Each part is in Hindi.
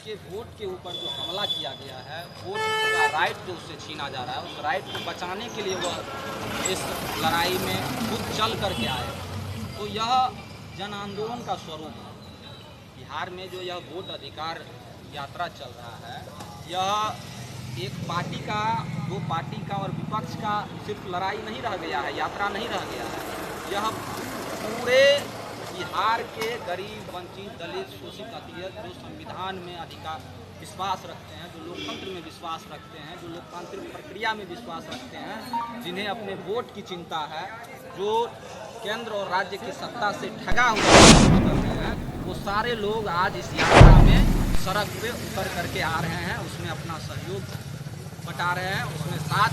उसके वोट के ऊपर जो हमला किया गया है, वोट का राइट जो उससे छीना जा रहा है, उस राइट को बचाने के लिए वह इस लड़ाई में खुद चल करके आए। तो यह जन आंदोलन का स्वरूप है। बिहार में जो यह वोट अधिकार यात्रा चल रहा है, यह एक पार्टी का, दो पार्टी का और विपक्ष का सिर्फ लड़ाई नहीं रह गया है, यात्रा नहीं रह गया है। यह पूरे बिहार के गरीब, वंचित, दलित, शोषित, अतियत जो संविधान में अधिकार विश्वास रखते हैं, जो लोकतंत्र में विश्वास रखते हैं, जो लोकतांत्रिक प्रक्रिया में विश्वास रखते हैं, जिन्हें अपने वोट की चिंता है, जो केंद्र और राज्य की सत्ता से ठगा हुआ है, वो सारे लोग आज इस यात्रा में सड़क पे उतर करके आ रहे हैं, उसमें अपना सहयोग बटा रहे हैं, उसमें साथ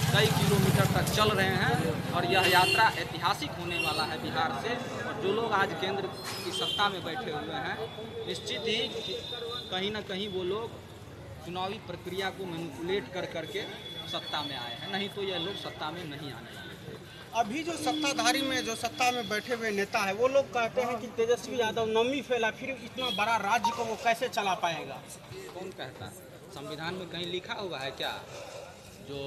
कई किलोमीटर तक चल रहे हैं। और यह यात्रा ऐतिहासिक होने वाला है बिहार से। और जो लोग आज केंद्र की सत्ता में बैठे हुए हैं, निश्चित ही कहीं ना कहीं वो लोग चुनावी प्रक्रिया को मैनिपुलेट कर करके सत्ता में आए हैं, नहीं तो ये लोग सत्ता में नहीं आने वाले। अभी जो सत्ताधारी में जो सत्ता में बैठे हुए नेता है, वो लोग कहते हैं कि तेजस्वी यादव नमी फैला, फिर इतना बड़ा राज्य को वो कैसे चला पाएगा? कौन कहता है? संविधान में कहीं लिखा हुआ है क्या जो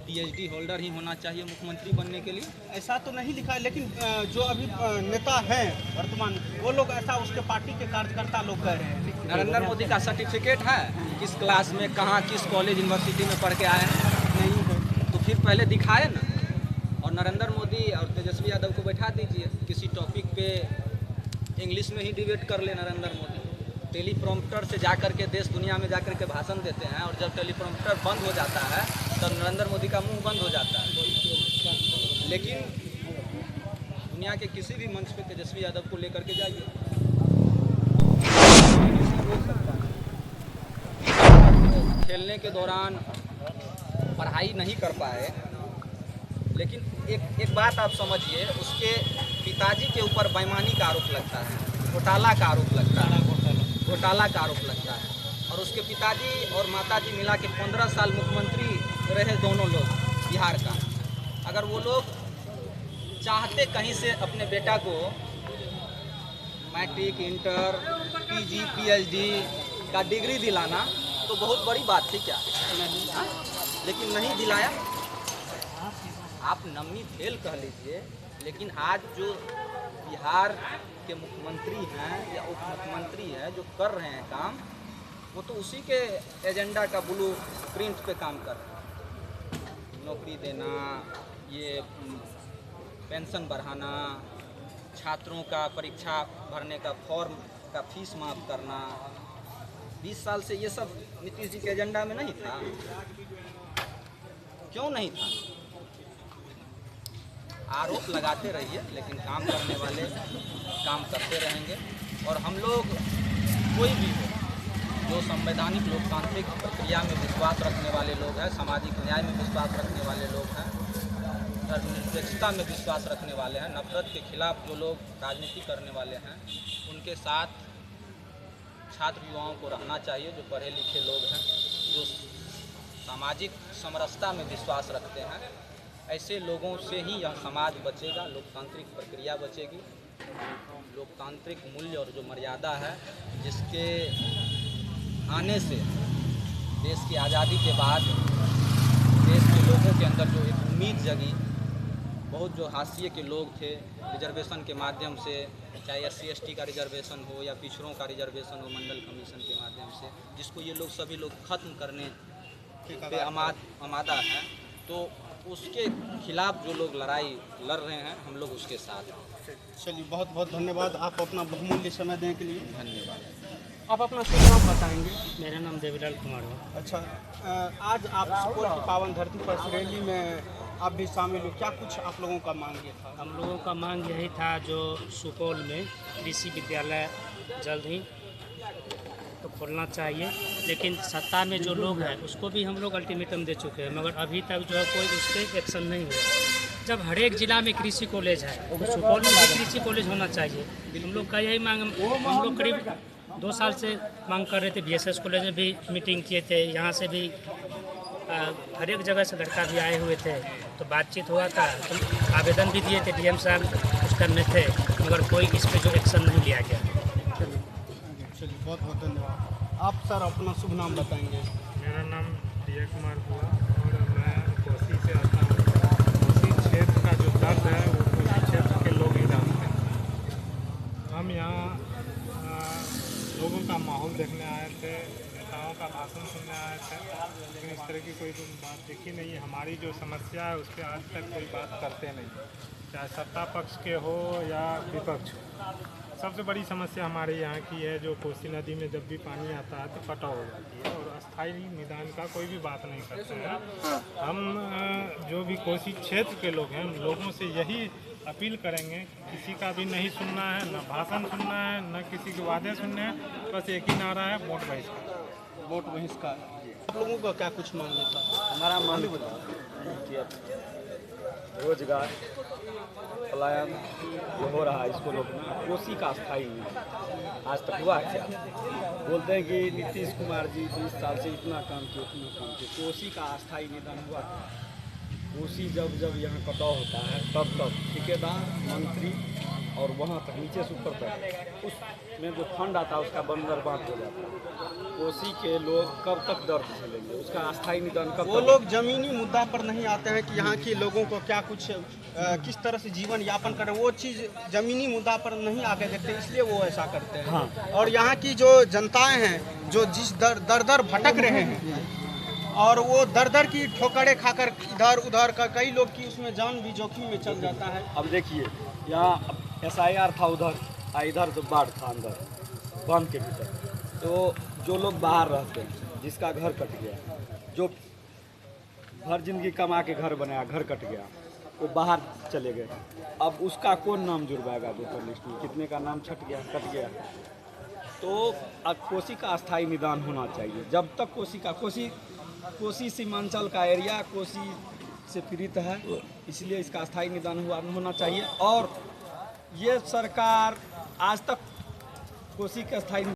PhD होल्डर ही होना चाहिए मुख्यमंत्री बनने के लिए? ऐसा तो नहीं लिखा है, लेकिन जो अभी नेता हैं वर्तमान, वो लोग ऐसा उसके पार्टी के कार्यकर्ता लोग कह रहे हैं। नरेंद्र मोदी का सर्टिफिकेट है किस क्लास में, कहाँ, किस कॉलेज, यूनिवर्सिटी में पढ़ के आए हैं? नहीं है तो फिर पहले दिखाए ना। और नरेंद्र मोदी और तेजस्वी यादव को बैठा दीजिए किसी टॉपिक पे, इंग्लिश में ही डिबेट कर ले नरेंद्र मोदी। टेलीप्रॉम्प्टर से जाकर के देश दुनिया में जाकर के भाषण देते हैं, और जब टेलीप्रॉम्प्टर बंद हो जाता है तब नरेंद्र मोदी का मुंह बंद हो जाता है। लेकिन दुनिया के किसी भी मंच पे तेजस्वी यादव को लेकर के जाइए, खेलने के दौरान पढ़ाई नहीं कर पाए, लेकिन एक बात आप समझिए, उसके पिताजी के ऊपर बेईमानी का आरोप लगता है, घोटाला का आरोप लगता है, और उसके पिताजी और माताजी मिला के 15 साल मुख्यमंत्री रहे दोनों लोग बिहार का। अगर वो लोग चाहते कहीं से अपने बेटा को मैट्रिक, इंटर, PG, PhD का डिग्री दिलाना तो बहुत बड़ी बात थी क्या? लेकिन नहीं दिलाया। आप नमी फेल कह लीजिए, लेकिन आज जो बिहार के मुख्यमंत्री हैं या उप मुख्यमंत्री हैं जो कर रहे हैं काम, वो तो उसी के एजेंडा का ब्लू प्रिंट पे काम कर रहे हैं। नौकरी देना, ये पेंशन बढ़ाना, छात्रों का परीक्षा भरने का फॉर्म का फीस माफ़ करना, 20 साल से ये सब नीतीश जी के एजेंडा में नहीं था। क्यों नहीं था? आरोप लगाते रहिए, लेकिन काम करने वाले काम करते रहेंगे। और हम लोग, कोई भी हो, जो संवैधानिक लोकतांत्रिक प्रक्रिया में विश्वास रखने वाले लोग हैं, सामाजिक न्याय में विश्वास रखने वाले लोग हैं, धर्मनिरपेक्षता में विश्वास रखने वाले हैं, नफरत के खिलाफ जो लोग राजनीति करने वाले हैं, उनके साथ छात्र युवाओं को रहना चाहिए। जो पढ़े लिखे लोग हैं, जो सामाजिक समरसता में विश्वास रखते हैं, ऐसे लोगों से ही यह समाज बचेगा, लोकतांत्रिक प्रक्रिया बचेगी। लोकतांत्रिक मूल्य और जो मर्यादा है, जिसके आने से देश की आज़ादी के बाद देश के लोगों के अंदर जो एक उम्मीद जगी, बहुत जो हाशिए के लोग थे, रिजर्वेशन के माध्यम से, चाहे SC/ST का रिजर्वेशन हो या पिछड़ों का रिजर्वेशन हो मंडल कमीशन के माध्यम से, जिसको ये लोग सभी लोग ख़त्म करने पे आमादा हैं, तो उसके खिलाफ जो लोग लड़ाई लड़ रहे हैं, हम लोग उसके साथ हैं। चलिए, बहुत बहुत धन्यवाद आप अपना बहुमूल्य समय देने के लिए। धन्यवाद। आप अपना शुभ नाम बताएंगे? मेरा नाम देवीलाल कुमार है। अच्छा, आज आप सुपौल की पावन धरती पर इस रैली में आप भी शामिल हो, क्या कुछ आप लोगों का मांग ये था? हम लोगों का मांग यही था, जो सुपौल में कृषि विद्यालय जल्द ही तो खोलना चाहिए, लेकिन सत्ता में जो लोग हैं उसको भी हम लोग अल्टीमेटम दे चुके हैं, मगर अभी तक जो है कोई उस पर एक्शन नहीं हुआ। जब हर एक ज़िला में कृषि कॉलेज है, तो सुपौल में भी कृषि कॉलेज होना चाहिए। हम लोग का यही मांग, हम लोग करीब 2 साल से मांग कर रहे थे। BSS कॉलेज में भी मीटिंग किए थे, यहाँ से भी हर एक जगह से लड़का भी आए हुए थे, तो बातचीत हुआ था, तो आवेदन भी दिए थे, DM साहब कुछ करने थे, मगर कोई इस पर जो एक्शन नहीं लिया गया। चलिए, बहुत बहुत धन्यवाद। आप सर अपना शुभ नाम बताएंगे? मेरा नाम D.A. कुमार हुआ और मैं कोसी से आता हूँ। कोसी क्षेत्र का जो दर्द है वो कोसी क्षेत्र के लोग ही जानते हैं। हम यहाँ लोगों का माहौल देखने आए थे, नेताओं का भाषण सुनने आए थे, लेकिन इस तरह की कोई बात देखी नहीं। हमारी जो समस्या है उस पर आज तक कोई बात करते नहीं, चाहे सत्ता पक्ष के हो या विपक्ष हो। सबसे बड़ी समस्या हमारे यहाँ की है जो कोसी नदी में जब भी पानी आता है तो कटाव हो जाती है और अस्थायी निदान का कोई भी बात नहीं करते हैं। हम जो भी कोसी क्षेत्र के लोग हैं उन लोगों से यही अपील करेंगे, किसी का भी नहीं सुनना है, न भाषण सुनना है, न किसी के वादे सुनने हैं, बस एक ही नारा है, वोट बहिष्कार। वोट बहिष्कार। आप लोगों का क्या कुछ मांग था? हमारा मांग कि रोजगार पलायन जो हो रहा है इसको रोकना, कोसी का स्थायी नहीं। आज तक हुआ क्या? बोलते हैं कि नीतीश कुमार जी 20 साल से इतना काम किए उतना काम किए, कोसी का अस्थायी निदान हुआ। कोसी जब जब यहाँ कटाव होता है तब तक ठेकेदार, मंत्री और वहाँ तक नीचे से ऊपर तक उसमें जो फंड आता है उसका बंदरबांट हो जाता है। कोसी के लोग कब तक दर्द झेलेंगे? उसका अस्थायी निदान कब? वो लोग जमीनी मुद्दा पर नहीं आते हैं कि यहाँ के लोगों को क्या कुछ किस तरह से जीवन यापन करें, वो चीज़ जमीनी मुद्दा पर नहीं आके देखते, इसलिए वो ऐसा करते हैं। हाँ। और यहाँ की जो जनताएं हैं जो जिस दर दर भटक रहे हैं और वो दर दर की ठोकरें खाकर इधर उधर का कई लोग की उसमें जान भी जोखिम में चल जाता है। अब देखिए यहाँ SIR था उधर, इधर तो बाढ़ था अंदर बांध के भीतर, तो जो लोग बाहर रहते हैं जिसका घर कट गया, जो हर जिंदगी कमा के घर बनाया घर कट गया, वो बाहर चले गए। अब उसका कौन नाम जुड़वाएगा वोटर लिस्ट में? कितने का नाम छट गया, कट गया। तो अब कोसी का अस्थायी निदान होना चाहिए। जब तक कोसी सीमांचल का एरिया कोसी से पीड़ित है, इसलिए इसका अस्थायी निदान होना चाहिए। और ये सरकार आज तक कोसी के अस्थायी